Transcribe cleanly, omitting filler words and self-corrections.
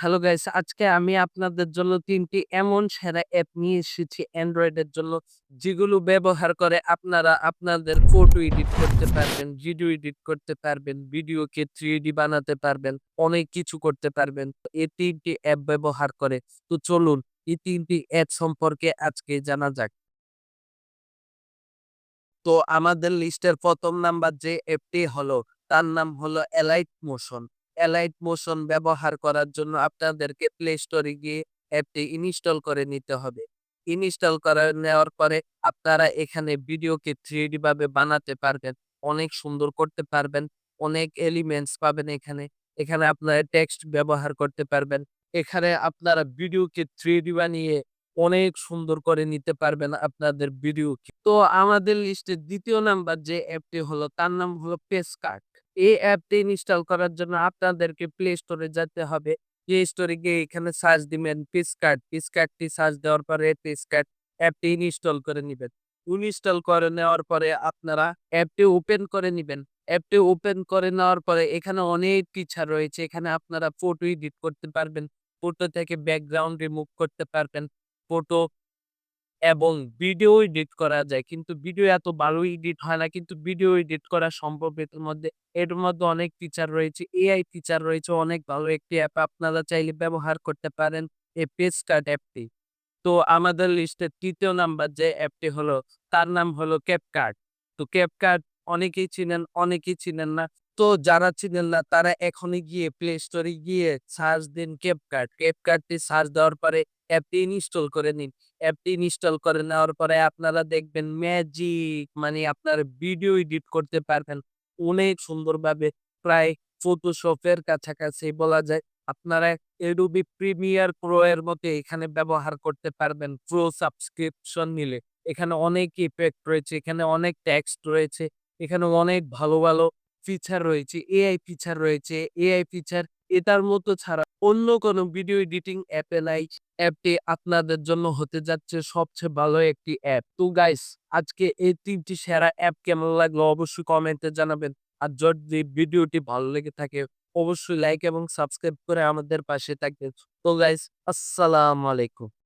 Hello guys, আজকে আমি আপনাদের জন্য ৩ টি এমন সেরা অ্যাপ নিয়ে এসেছি Android এর জন্য, যেগুলো ব্যবহার করে আপনারা আপনাদের ফটো এডিট করতে পারবেন, ভিডিও এডিট করতে পারবেন, ভিডিওকে 3D বানাতে পারবেন, অনেক কিছু করতে পারবেন। এই ৩ টি অ্যাপ ব্যবহার করে। তো চলুন এই ৩ টি অ্যাপ সম্পর্কে আজকে জানা যাক। তো আমাদের লিস্টের ১ম নাম্বার যে অ্যাপটি হলো, তার নাম হলো এলাইট মোশন। এলাইট মোশন ব্যবহার করার জন্য আপনাদেরকে প্লে স্টোরে গিয়ে অ্যাপটি ইনস্টল করে নিতে হবে। ইনস্টল করে নেওয়ার পরে আপনারা এখানে ভিডিওকে 3D ভাবে বানাতে পারবেন। অনেক সুন্দর করতে পারবেন। অনেক এলিমেন্টস পাবেন এখানে। এখানে আপনারা টেক্সট ব্যবহার করতে পারবেন। এখানে আপনারা ভিডিওকে 3D বানিয়ে অনেক সুন্দর করে নিতে পারবেন আপনাদের ভিডিওকে। তো আমাদের লিস্টে ২য় নাম্বার যে অ্যাপটি হলো, তার নাম হলো পেজকার্ট। এই অ্যাপটি ইনস্টল করার জন্য আপনাদেরকে প্লে স্টোরে যেতে হবে। প্লে স্টোরে গিয়ে এখানে সার্চ দিবেন পেজকার্ট। পেজকার্টটি সার্চ দেওয়ার পরে পেজকার্ট অ্যাপটি ইনস্টল করে নিবেন। ইনস্টল করে নেওয়ার পরে আপনারা অ্যাপটি ওপেন করে নিবেন। অ্যাপটি ওপেন করে নেওয়ার পরে এখানে অনেক ফিচার রয়েছে। এখানে আপনারা ফটো এডিট করতে পারবেন। ফটো থেকে ব্যাকগ্রাউন্ড রিমুভ করতে পারবেন। ফটো এবং ভিডিও এডিট করা যায়। কিন্তু ভিডিও এত ভালো এডিট হয় না। কিন্তু ভিডিও এডিট করা সম্ভব এটার মধ্যে। এটার মধ্যে অনেক ফিচার রয়েছে। এআই ফিচার রয়েছে। অনেক ভালো একটি অ্যাপ, আপনারা চাইলে ব্যবহার করতে পারেন এই পেজকার্ট অ্যাপটি। তো আমাদের লিস্টের ৩য় নাম্বার যে অ্যাপটি হলো, তার নাম হলো ক্যাপকাট। তো ক্যাপকাট অনেকেই চিনেন, অনেকেই চিনেন না। তো যারা চিনেন না তারা এখনই গিয়ে প্লে স্টোরে গিয়ে সার্চ দিন ক্যাপকাট। ক্যাপকাটটি সার্চ দেওয়ার পরে অ্যাপটি ইনস্টল করে নিন। অ্যাপটি ইনস্টল করে নেওয়ার পরে আপনারা দেখবেন ম্যাজিক, মানে আপনারা ভিডিও এডিট করতে পারবেন অনেক সুন্দরভাবে। প্রায় ফটোশপের কাছাকাছি বলা যায়। আপনারা Adobe Premiere Pro এর মতো এখানে ব্যবহার করতে পারবেন প্রো সাবস্ক্রিপশন নিলে। এখানে অনেক ইফেক্ট রয়েছে, এখানে অনেক টেক্সট রয়েছে, এখানে অনেক ভালো, ভালো ফিচার রয়েছে, এআই ফিচার রয়েছে। এআই ফিচার এটার মতো ছাড়া অন্য কোনো ভিডিও এডিটিং অ্যাপে নাই। অ্যাপটি আপনাদের জন্য হতে যাচ্ছে সবচেয়ে ভালো একটি অ্যাপ। তো গাইস, আজকে এই ৩ টি সেরা অ্যাপ কেমন লাগলো অবশ্যই কমেন্টে জানাবেন। আর যদি ভিডিওটি ভালো লেগে থাকে অবশ্যই লাইক এবং সাবস্ক্রাইব করে আমাদের পাশে থাকবেন। তো গাইস, আসসালামু আলাইকুম।